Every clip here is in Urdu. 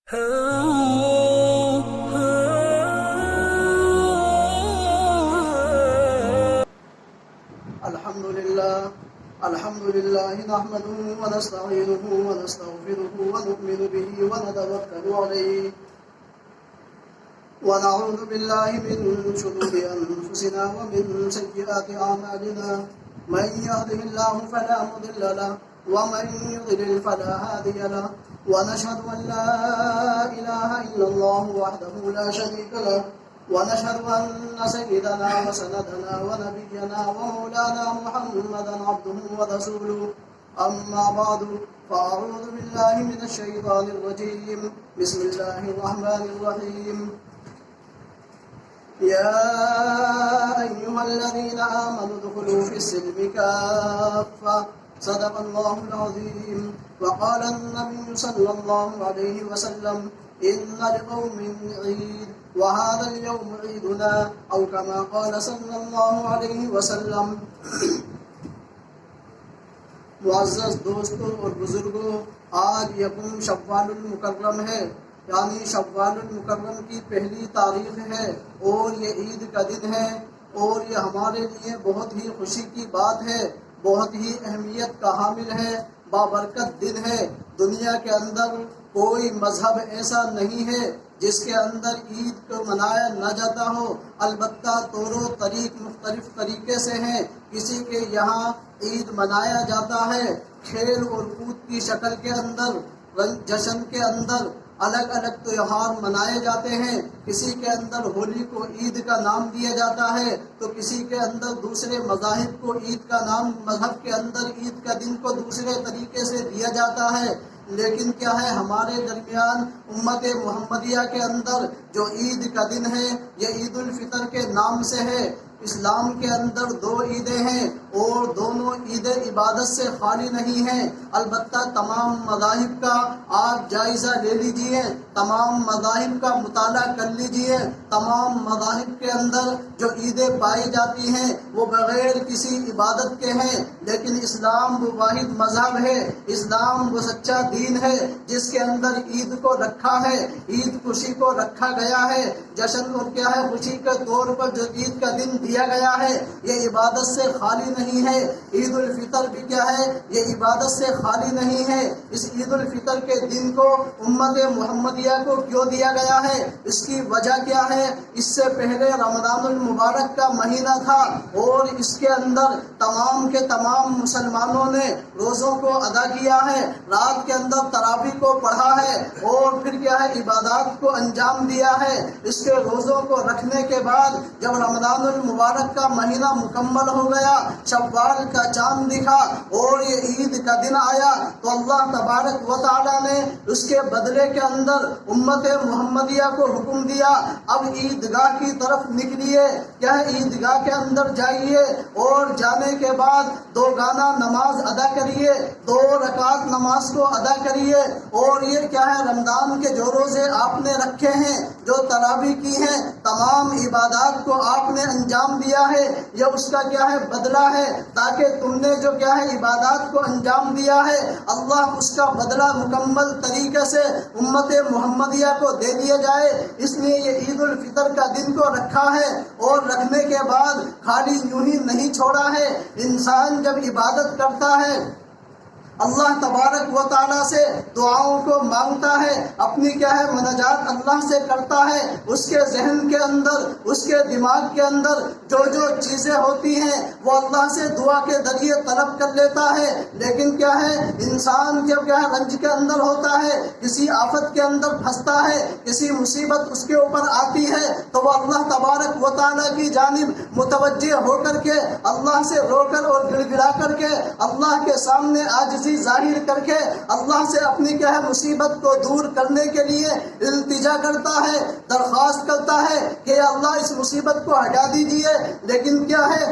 الحمد لله نحمده ونستعينه ونستغفره ونؤمن به ونتوكل عليه ونعوذ بالله من شرور أنفسنا ومن سيئات أعمالنا من يهده الله فلا مضل له ومن يضلل فلا هادي له ونشهد أن لا إله إلا الله وحده لا شريك له ونشهد أن سيدنا وسندنا ونبينا ومولانا محمدا عبده ورسوله أما بعد فأعوذ بالله من الشيطان الرجيم بسم الله الرحمن الرحيم يا أيها الذين آمنوا ادخلوا في السلم كافة صدق الله العظيم وقال النبي صلى الله عليه وسلم إن لقوم عيد وهذا اليوم عيدنا أو كما قال صلی اللہ علیہ وسلم۔ معزز دوستوں اور بزرگوں، آج یکم شوال المکرم ہے، یعنی شوال المکرم کی پہلی تاریخ ہے اور یہ عید کا دن ہے، اور یہ ہمارے لیے بہت ہی خوشی کی بات ہے، بہت ہی اہمیت کا حامل ہے، بابرکت دن ہے۔ دنیا کے اندر کوئی مذہب ایسا نہیں ہے جس کے اندر عید کو منایا نہ جاتا ہو، البتہ طور و طریق مختلف طریقے سے ہیں۔ کسی کے یہاں عید منایا جاتا ہے کھیل اور کود کی شکل کے اندر، جشن کے اندر الگ الگ تہوار منائے جاتے ہیں۔ کسی کے اندر ہولی کو عید کا نام دیا جاتا ہے تو کسی کے اندر دوسرے مذاہب کو عید کا نام، مذہب کے اندر عید کا دن کو دوسرے طریقے سے دیا جاتا ہے۔ لیکن کیا ہے، ہمارے درمیان امت محمدیہ کے اندر جو عید کا دن ہے یہ عید الفطر کے نام سے ہے۔ اسلام کے اندر دو عیدیں ہیں اور دونوں عیدیں عبادت سے خالی نہیں ہیں، البتہ تمام مذاہب کا آپ جائزہ لے لیجئے، تمام مذاہب کا مطالعہ کر لیجئے۔ تمام مذاہب کے اندر جو عیدیں پائی جاتی ہیں وہ بغیر کسی عبادت کے ہیں، لیکن اسلام وہ واحد مذہب ہے، اسلام وہ سچا دین ہے جس کے اندر عید کو رکھا ہے، عید خوشی کو رکھا گیا ہے۔ جشن اور کیا ہے، خوشی کے طور پر جو عید کا دن دیا گیا ہے یہ عبادت سے خالی نہیں ہے۔ عید الفطر بھی کیا ہے، یہ عبادت سے خالی نہیں ہے۔ اس عید الفطر کے دن کو امت محمدیہ کو کیوں دیا گیا ہے، اس کی وجہ کیا ہے؟ اس سے پہلے رمضان المبارک کا مہینہ تھا اور اس کے اندر تمام کے تمام مسلمانوں نے روزوں کو ادا کیا ہے، رات کے اندر تراویح کو پڑھا ہے اور پھر کیا ہے، عبادات کو انجام دیا ہے۔ اس کے روزوں کو رکھنے کے بعد جب رمضان المبارک کا مہینہ مکمل ہو گیا، شوال کا چاند دکھا اور یہ عید کا دن آیا، تو اللہ تبارک و تعالی نے اس کے بدلے کے اندر امت محمدیہ کو حکم دیا، اب عیدگاہ کی طرف نکلیے، کیا ہے، عیدگاہ کے اندر جائیے اور جانے کے بعد دو گانا نماز ادا کریے، 2 رکعت نماز کو ادا کریے، اور یہ کیا ہے، رمضان کے جو روزے آپ نے رکھے ہیں، جو تراویح کی ہیں، تمام عبادات کو آپ نے انجام دیا ہے، یہ اس کا کیا ہے، بدلہ ہے، تاکہ تم نے جو کیا ہے عبادات کو انجام دیا ہے اللہ اس کا بدلہ مکمل طریقے سے امت محمدیہ کو دے دیا جائے۔ اس لیے یہ عید الفطر کا دن کو رکھا ہے، اور رکھنے کے بعد خالی یوں ہی نہیں چھوڑا ہے۔ انسان جب عبادت کرتا ہے اللہ تبارک و تعالیٰ سے دعاؤں کو مانگتا ہے، اپنی کیا ہے مناجات اللہ سے کرتا ہے، اس کے ذہن کے اندر، اس کے دماغ کے اندر جو جو چیزیں ہوتی ہیں وہ اللہ سے دعا کے ذریعے طلب کر لیتا ہے۔ لیکن کیا ہے، انسان جب کیا ہے رنج کے اندر ہوتا ہے، کسی آفت کے اندر پھنستا ہے، کسی مصیبت اس کے اوپر آتی ہے، تو وہ اللہ تبارک و تعالیٰ کی جانب متوجہ ہو کر کے اللہ سے رو کر اور گڑ گڑا کر کے اللہ کے سامنے عاجزی ظاہر کر کے اللہ سے اپنی کیا ہے مصیبت کو دور کرنے کے لیے التجا کرتا ہے، درخواست کرتا ہے کہ اللہ اس مصیبت کو ہٹا دیجیے۔ لیکن کیا ہے،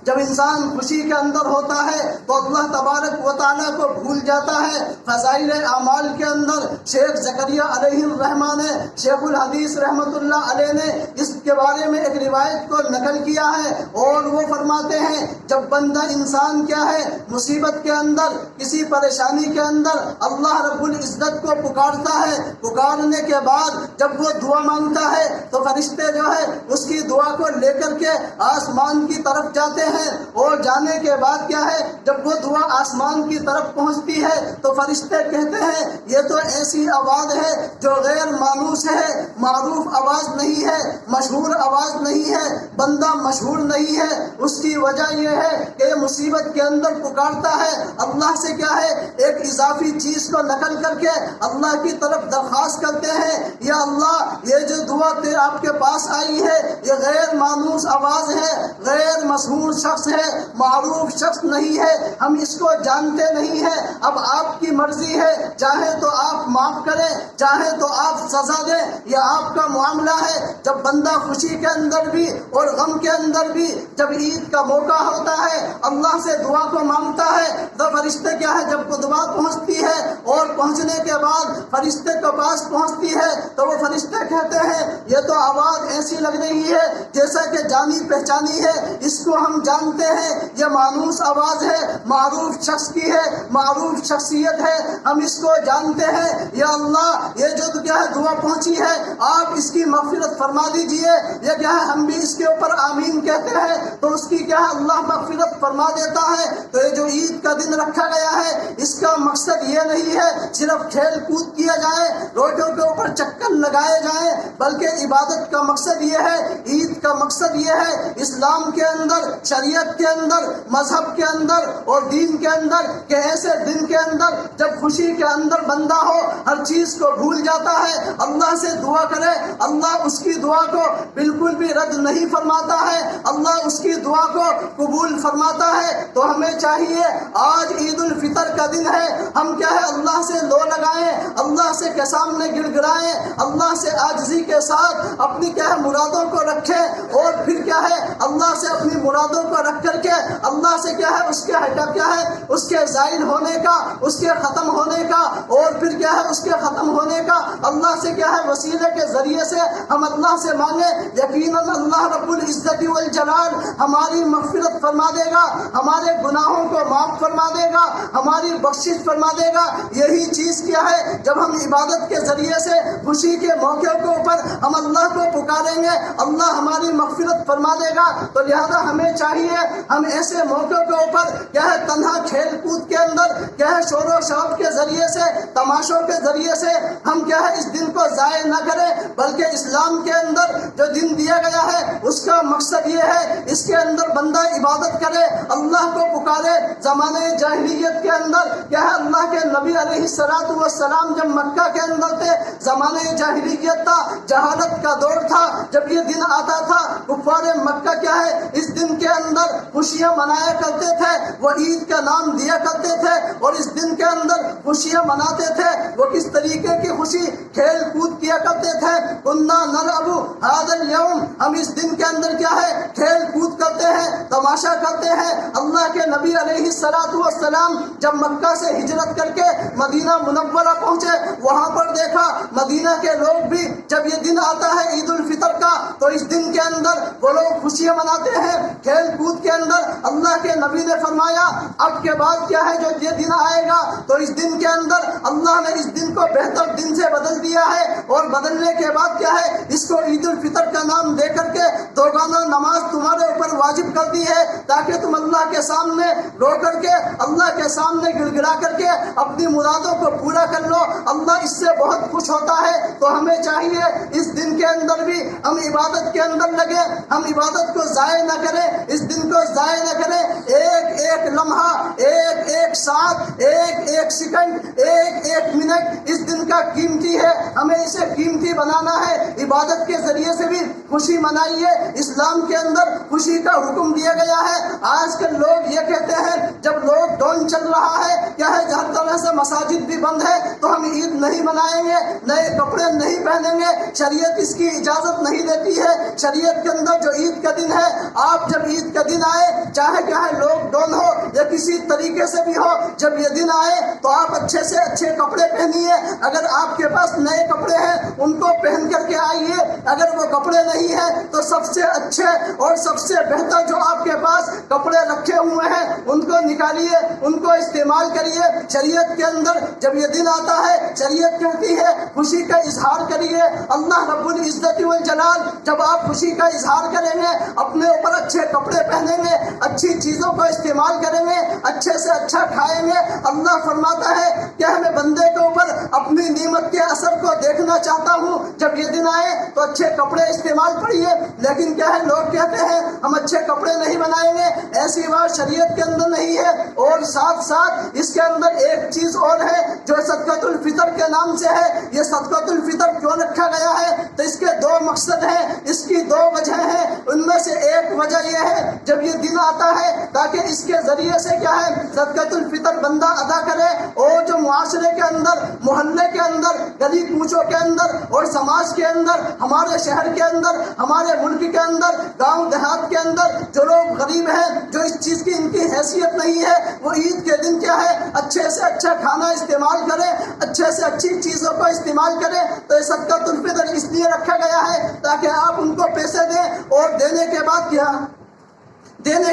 جب انسان خوشی کے اندر ہوتا ہے تو اللہ تبارک و تعالیٰ کو بھول جاتا ہے۔ فضائل اعمال کے اندر شیخ زکریا علیہ الرحمٰن نے، شیخ الحدیث رحمۃ اللہ علیہ نے اس کے بارے میں ایک روایت کو نقل کیا ہے، اور وہ فرماتے ہیں جب بندہ انسان کیا ہے مصیبت کے اندر، کسی پریشانی کے اندر اللہ رب العزت کو پکارتا ہے، پکارنے کے بعد جب وہ دعا مانگتا ہے تو فرشتے جو ہے اس کی دعا کو لے کر کے آسمان کی طرف جاتے ہیں، اور جانے کے بعد کیا ہے جب وہ دعا آسمان کی طرف پہنچتی ہے تو فرشتے کہتے ہیں یہ تو ایسی آواز ہے جو غیر مانوس ہے، معروف آواز نہیں ہے، مشہور آواز نہیں ہے، بندہ مشہور نہیں ہے۔ اس کی وجہ یہ ہے کہ یہ مصیبت کے اندر پکارتا ہے، اللہ سے کیا ہے ایک اضافی چیز کو نقل کر کے اللہ کی طرف درخواست کرتے ہیں، یا اللہ یہ جو دعا آپ کے پاس آئی ہے یہ غیر مانوس آواز ہے، غیر مشہور شخص ہے، معروف شخص نہیں ہے، ہم اس کو جانتے نہیں ہیں، اب آپ کی مرضی ہے، چاہے تو آپ معاف کریں، چاہے تو آپ سزا دیں، یہ آپ کا معاملہ ہے۔ جب بندہ خوشی کے اندر بھی اور غم کے اندر بھی جب عید کا موقع ہوتا ہے اللہ سے دعا کو مانگتا ہے تو فرشتے کیا ہے جب وہ دعا پہنچتی ہے اور پہنچنے کے بعد فرشتے کے پاس پہنچتی ہے تو وہ فرشتے کہتے ہیں یہ تو آواز ایسی لگ رہی ہے جیسا کہ جانی پہچانی ہے، اس کو ہم جانتے ہیں، یہ مانوس آواز ہے، معروف شخص کی ہے، معروف شخصیت ہے، ہم اس کو جانتے ہیں، یا اللہ یہ جو کیا ہے دعا پہنچی ہے آپ اس کی مغفرت فرما دیجئے، یہ کیا ہے ہم بھی اس کے اوپر آمین کہتے ہیں تو اس کی کیا ہے اللہ مغفرت فرما دیتا ہے۔ تو یہ جو عید کا دن رکھا گیا ہے اس کا مقصد یہ نہیں ہے صرف کھیل کود کیا جائے، روڈوں کے اوپر چکر لگائے جائیں، بلکہ عبادت کا مقصد یہ ہے، عید کا مقصد یہ ہے اسلام کے اندر، شریعت کے اندر، مذہب کے اندر اور دین کے اندر کہ ایسے دن کے اندر جب خوشی کے اندر بندہ ہو ہر چیز کو بھول جاتا ہے، اللہ سے دعا کرے، اللہ اس کی دعا کو بالکل بھی رد نہیں فرماتا ہے، اللہ اس کی دعا کو قبول فرماتا ہے۔ تو ہمیں چاہیے آج عید الفطر کا دن ہے، ہم کیا ہے اللہ سے لو لگائیں، اللہ سے کے سامنے گڑ گڑائیں، اللہ سے عاجزی کے ساتھ اپنی کیا ہے مرادوں کو رکھیں، اور پھر کیا ہے اللہ سے اپنی مرادوں کو رکھ کر کے اللہ سے کیا ہے اس کے ہٹا کیا ہے اس کے زائل ہونے کا، اس کے ختم ہونے کا، اور پھر کیا ہے اس کے ختم ہونے کا اللہ سے کیا ہے وسیلے کے ذریعے سے ہم اللہ سے مانگے، یقیناً اللہ رب العزت والجلال ہماری مغفرت فرما دے گا، ہمارے گناہوں کو معاف فرما دے گا، ہماری بخشش فرما دے گا۔ یہی چیز کیا ہے جب ہم عبادت کے ذریعے سے خوشی کے موقع کے اوپر ہم اللہ کو پکاریں گے اللہ ہماری مغفرت فرما دے گا۔ تو لہذا ہمیں چاہیے ہم ایسے موقع کے اوپر کیا ہے تنہا کھیل کود کے اندر کیا ہے شور و شوق کے ذریعے سے، تماشوں کے ذریعے سے ہم کیا ہے اس دن کو ضائع نہ کریں، بلکہ اسلام کے اندر جو دن دیا گیا ہے اس کا مقصد یہ ہے اس کے اندر بندہ عبادت کرے، اللہ کو پکارے۔ زمانے جاہلیت کے اندر کیا ہے اللہ کے نبی علیہ السلام جب مکہ کے اندر تھے، زمانے جاہلیت تھا، جہالت کا دور تھا، جب یہ دن آتا تھا کفار مکہ کیا ہے اس دن کے اندر خوشیاں منایا کرتے تھے، وہ عید کا نام دیا کرتے تھے، اور اس دن کے اندر خوشیاں مناتے تھے۔ وہ کس طریقے کی خوشی؟ کھیل کود کیا کرتے تھے، کنا نلعب ھذا اليوم، ہم اس دن کے اندر کیا ہے کھیل کود کرتے ہیں، تماشا کرتے ہیں۔ اللہ کے نبی علیہ السلام جب مکہ سے ہجرت کر کے مدینہ منورہ پہنچے، وہاں پر دیکھا مدینہ کے لوگ بھی جب یہ دن آتا ہے عید الفطر کا تو اس دن کے اندر وہ لوگ خوشیاں مناتے ہیں کھیل کود کے اندر۔ اللہ کے نبی نے فرمایا اب کے بعد کیا ہے جو یہ دن آئے گا تو اس دن کے اندر اللہ نے اس دن کو بہتر دن سے بدل دیا ہے، اور بدلنے کے بعد کیا ہے اس کو عید الفطر کا نام دے کر کے دوگانہ نماز تمہارے اوپر واجب کر دی ہے، تاکہ تم اللہ کے سامنے رو کر کے اللہ کے سامنے گڑ گڑا کر کے اپنی مرادوں کو پورا کر لو، اللہ اس سے بہت خوش ہوتا ہے۔ تو ہمیں چاہیے اس دن کے اندر بھی ہم عبادت کے اندر لگے، ہم عبادت کو ضائع نہ کریں، اس دن کو ضائع نہ کریں، ایک ایک لمحہ ایک ایک ایک ساتھ ایک سیکنڈ ایک منٹ اس دن کا قیمتی ہے، ہمیں اسے قیمتی بنانا ہے۔ عبادت کے ذریعے سے بھی خوشی منائیے، اسلام کے اندر خوشی کا حکم دیا گیا ہے۔ آج کل لوگ یہ کہتے ہیں جب لاک ڈاؤن چل رہا ہے، کیا ہے ہر طرح سے مساجد بھی بند ہے تو ہم عید نہیں منائیں گے، نئے کپڑے نہیں پہنیں گے، شریعت اس کی اجازت نہیں دیتی ہے۔ شریعت کے اندر جو عید کا دن ہے، آپ جب عید کا دن آئے، چاہے کیا ہے لاک ڈاؤن ہو یا کسی طریقے سے بھی ہو، جب یہ دن آئے تو آپ اچھے سے اچھے کپڑے پہنیے۔ اگر آپ کے پاس نئے کپڑے ہیں ان کو پہن کر کے آئیے، اگر وہ کپڑے نہیں ہیں تو سب سے اچھے اور سب سے بہتر جو آپ کے پاس کپڑے رکھے ہوئے ہیں ان کو نکالیے، ان کو استعمال کریے۔ شریعت کے اندر جب یہ دن آتا ہے، شریعت کہتی ہے خوشی کا اظہار کریے۔ اللہ رب العزت والجلال جب آپ خوشی کا اظہار کریں گے، اپنے اوپر اچھے کپڑے پہنیں گے، اچھی چیزوں کو استعمال کریں گے، اچھے سے اچھا کھائیں گے، اللہ فرماتا ہے کہ ہمیں بندے کے اوپر اپنی نعمت کے اثر کو دیکھنا چاہتا ہوں۔ جب یہ دن آئے تو اچھے کپڑے استعمال پڑھیے، لیکن کیا ہے لوگ کہتے ہیں ہم اچھے کپڑے نہیں بنائیں گے، ایسی بات شریعت کے اندر نہیں ہے۔ اور ساتھ ساتھ اس کے اندر ایک چیز اور ہے جو صدقۃ الفطر کے نام سے ہے۔ یہ صدقۃ الفطر کیوں رکھا گیا ہے؟ تو اس کے دو مقصد ہیں، اس کی دو وجہ ہیں۔ ان میں سے ایک وجہ یہ ہے جب یہ دن آتا ہے تاکہ اس کے ذریعے سے کیا ہے صدقۃ الفطر بندہ ادا کرے، اور جو معاشرے کے اندر، محلے کے اندر، گلی کوچوں کے اندر اور سماج کے اندر، ہمارے شہر کے اندر، ہمارے ملک کے اندر، گاؤں دیہات کے اندر جو لوگ غریب ہیں، جو اس چیز کی ان کی حیثیت نہیں ہے، وہ عید کے دن کیا ہے اچھے سے اچھا کھانا استعمال کریں، اچھے سے اچھی چیزوں کو استعمال کریں۔ تو یہ صدقۃ الفطر اس لیے رکھا گیا ہے تاکہ آپ ان کو پیسے دیں، اور دینے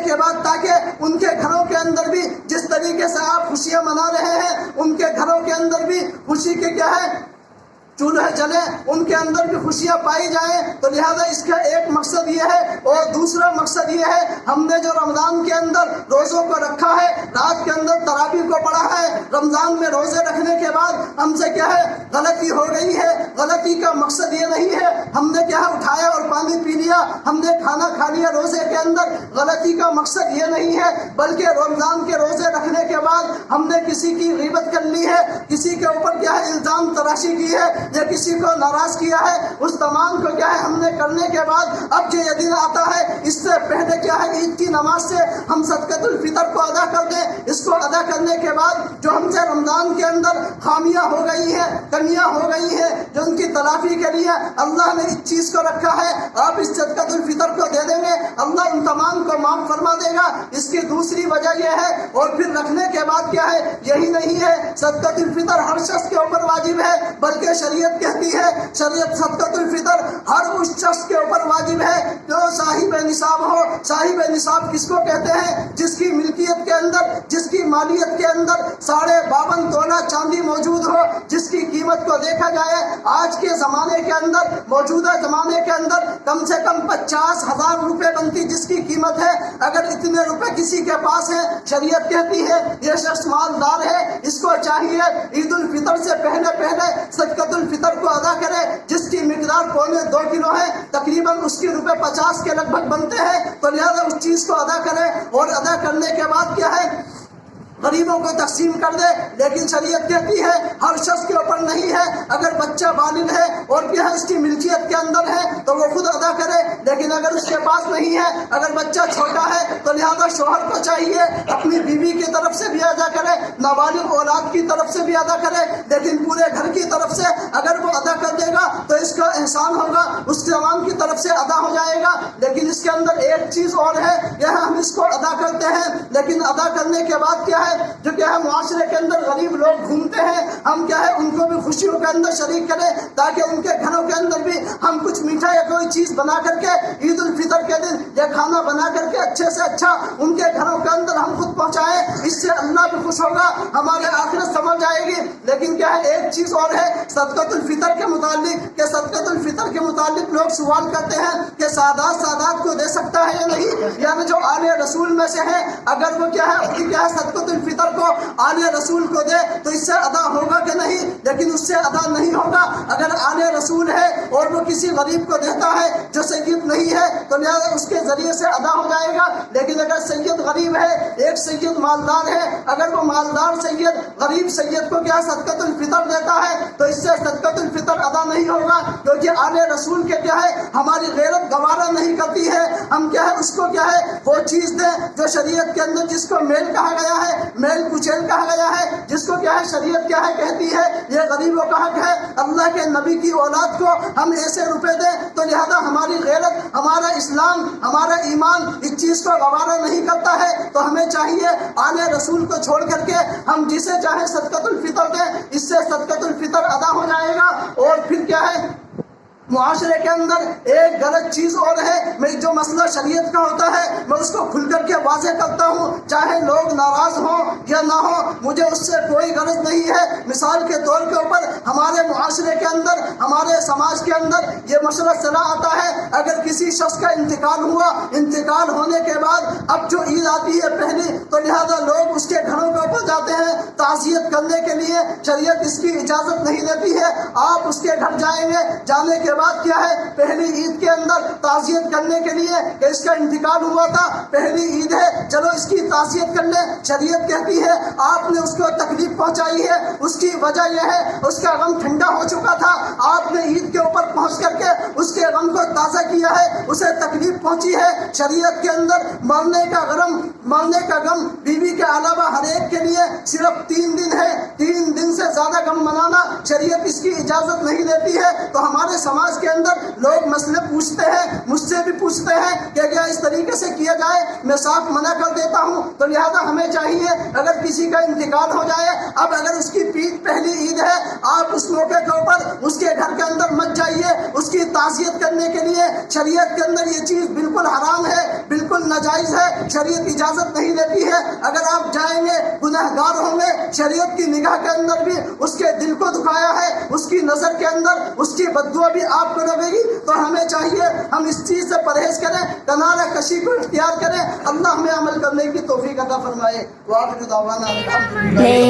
کے بعد تاکہ ان کے گھروں کے اندر بھی جس طریقے سے آپ خوشیاں منا رہے ہیں، ان کے گھروں کے اندر بھی خوشی کے کیا ہے چولہے جلیں، ان کے اندر بھی خوشیاں پائی جائیں۔ تو لہذا اس کا ایک مقصد یہ ہے، اور دوسرا مقصد یہ ہے ہم نے جو رمضان کے اندر روزوں کو رکھا ہے، رات کے اندر تراویح کو پڑھا ہے، رمضان میں روزے رکھنے کے بعد ہم سے کیا ہے غلطی ہو گئی ہے۔ غلطی کا مقصد یہ نہیں ہے ہم نے کیا ہے اٹھایا اور پانی پی لیا، ہم نے کھانا کھا لیا روزے کے اندر، غلطی کا مقصد یہ نہیں ہے، بلکہ رمضان کے روزے رکھنے کے بعد ہم نے کسی کی غیبت کر لی ہے، کسی کے اوپر کیا ہے الزام تراشی کی ہے، یا کسی کو ناراض کیا ہے، اس تمام کو کیا ہے ہم نے کرنے کے بعد اب جو یہ دن آتا ہے اس سے پہلے کیا ہے عید کی نماز سے ہم صدقۃ الفطر کو ادا کر دیں۔ اس کو ادا کرنے کے بعد جو ہم سے رمضان کے اندر خامیاں ہو گئی ہیں، کمیاں ہو گئی ہیں، جو ان کی تلافی کے لیے اللہ نے اس چیز کو رکھا ہے، آپ اس صدقۃ الفطر کو دے دیں گے، اللہ ان تمام کو معاف فرما دے گا۔ اس کی دوسری وجہ یہ ہے، اور پھر رکھنے کے بعد کیا ہے یہی نہیں ہے صدقۃ الفطر ہر شخص کے اوپر واجب ہے، بلکہ شریعت کہتی ہے، شریعت صدقۃ الفطر ہر اس شخص کے اوپر واجب ہے جو صاحب نصاب ہو۔ صاحب نصاب کس کو کہتے ہیں؟ جس کی ملکیت کے اندر، جس کی مالیت کے اندر 52.5 تولہ چاندی موجود ہو، جس کی قیمت کو دیکھا جائے آج کے زمانے کے اندر، موجودہ زمانے کے اندر کم سے کم 50,000 روپے بنتی جس کی قیمت ہے۔ اگر اتنے روپے کسی کے پاس ہیں، شریعت کہتی ہے یہ شخص مالدار ہے، اس کو چاہیے عید الفطر سے پہلے صدقۃ الفطر کو ادا کرے، جس کی مقدار 2.25 کلو ہے، تقریباً اس کی روپے 50 کے لگ بھگ بنتے ہیں۔ تو لہذا اس چیز کو ادا کرے، اور ادا کرنے کے بعد کیا ہے غریبوں کو تقسیم کر دے۔ لیکن شریعت کہتی ہے ہر شخص کے اوپر نہیں ہے، اگر بچہ بالغ ہے اور کیا ہے اس کی ملکیت کے اندر ہے تو وہ خود ادا کرے، لیکن اگر اس کے پاس نہیں ہے، اگر بچہ چھوٹا ہے تو لہذا شوہر کو چاہیے اپنی بیوی کی طرف سے بھی ادا کرے، نابالغ اولاد کی طرف سے بھی ادا کرے، لیکن پورے گھر کی طرف سے اگر وہ ادا کر دے گا تو اس کا احسان ہوگا، اس تمام کی طرف سے ادا ہو جائے گا۔ لیکن اس کے اندر ایک چیز اور ہے، یہ ہم اس کو ادا کرتے ہیں، لیکن ادا کرنے کے بعد کیا ہے جو کیا ہے معاشرے کے اندر غریب لوگ گھومتے ہیں، ہم کیا ہے ان کو بھی خوشیوں کے اندر شریک کریں، تاکہ ان کے گھروں کے اندر بھی ہم کچھ میٹھا یا کوئی چیز بنا کر کے عید الفطر کے دن یا کھانا بنا کر کے اچھے سے اچھا ان کے گھروں کے اندر ہم خود پہنچائیں۔ اس سے اللہ بھی خوش ہوگا، ہمارے آخرت سمجھ جائے گی۔ لیکن کیا ہے ایک چیز اور ہے صدقۃ الفطر کے متعلق کہ صدقۃ الفطر کے متعلق لوگ سوال کرتے ہیں کہ سادات کو دے سکتا ہے یا نہیں، یعنی جو آل رسول میں سے ہے اگر وہ کیا ہے صدقۃ الفطر کو آل رسول کو دے تو اس سے ادا ہوگا کہ نہیں، لیکن اس سے ادا نہیں ہوگا۔ اگر آل رسول ہے اور وہ کسی غریب کو دیتا ہے جو سید نہیں ہے تو لہٰذا اس کے ذریعے سے ادا ہو جائے گا، لیکن اگر سید غریب ہے، ایک سید مالدار ہے، اگر وہ مالدار سید غریب سید کو کیا صدقۃ الفطر دیتا ہے تو اس سے صدقۃ الفطر ادا نہیں ہوگا، کیونکہ آل رسول کے کیا ہے ہماری غیرت گوارا نہیں کرتی ہے، ہم کیا ہے اس کو کیا ہے وہ چیز دیں جو شریعت کے اندر جس کو میل کہا گیا ہے، میل کچیل کہا گیا ہے، جس کو کیا ہے شریعت کیا ہے کہتی ہے یہ غریبوں کا حق ہے، اللہ کے نبی کی اولاد کو ہم ایسے روپے دیں تو لہذا ہماری غیرت، ہمارا اسلام، ہمارا ایمان اس چیز کو گوارا نہیں کرتا ہے، تو ہمیں چاہیے آل رسول کو چھوڑ کر کے ہم جسے چاہے صدقۃ الفطر دیں، اس سے صدقۃ الفطر ادا ہو جائے گا۔ اور پھر کیا ہے معاشرے کے اندر ایک غلط چیز اور ہے، میں جو مسئلہ شریعت کا ہوتا ہے میں اس کو کھل کر کے واضح کرتا ہوں، چاہے لوگ ناراض ہوں یا نہ ہوں، مجھے اس سے کوئی غرض نہیں ہے۔ مثال کے طور کے اوپر ہمارے معاشرے کے اندر، ہمارے سماج کے اندر یہ مسئلہ چلا آتا ہے، اگر کسی شخص کا انتقال ہوا، انتقال ہونے کے بعد اب جو عید آتی ہے پہلی، تو لہذا لوگ اس کے گھروں کے اوپر جاتے ہیں تعزیت کرنے کے لیے، شریعت اس کی اجازت نہیں دیتی ہے، آپ اس کے گھر جائیں گے، جانے کے بعد کیا ہے پہلی عید کے اندر تعزیت کرنے کے لیے کہ اس کا انتقال ہوا تھا، پہلی عید ہے چلو اس کی تعزیت کر لیں، شریعت کہتی ہے آپ نے اس کو تکلیف پہنچائی ہے، اس کی وجہ یہ ہے اس کا غم ٹھنڈا ہو چکا تھا، آپ نے عید کے اوپر پہنچ کر کے اس کے غم کو تازہ کیا ہے، اسے تکلیف پہنچی ہے۔ شریعت کے اندر مرنے کا غم بیوی کے علاوہ ہر ایک کے لیے صرف 3 دن ہے، 3 دن سے زیادہ غم منانا شریعت اس کی اجازت نہیں دیتی ہے۔ تو ہمارے سماج کے اندر لوگ مسئلے پوچھتے ہیں، مجھ سے بھی پوچھتے ہیں کہ کیا اس طریقے سے کیا جائے، میں صاف منع کر دیتا ہوں۔ تو لہذا ہمیں چاہیے اگر کسی کا انتقال ہو جائے، اب اگر اس کی پہلی عید ہے، آپ اس موقع کے اوپر اس کے گھر کے اندر مت جائیے اس کی تعزیت کرنے کے لیے، شریعت کے اندر یہ چیز بالکل حرام ہے، بالکل ناجائز ہے، شریعت اجازت نہیں دیتی ہے۔ اگر آپ جائیں گے گنہگار ہوں گے، شریعت کی نگاہ کے اندر بھی اس کے دل کو دکھایا ہے، اس کی نظر کے اندر اس کی بددعا بھی آپ کو لگے گی۔ تو ہمیں چاہیے ہم اس چیز سے پرہیز کریں، کنارہ کشی کو اختیار کریں، اللہ ہمیں عمل کرنے کی توفیق عطا فرمائے۔ وآخر دعوانا الحمدللہ۔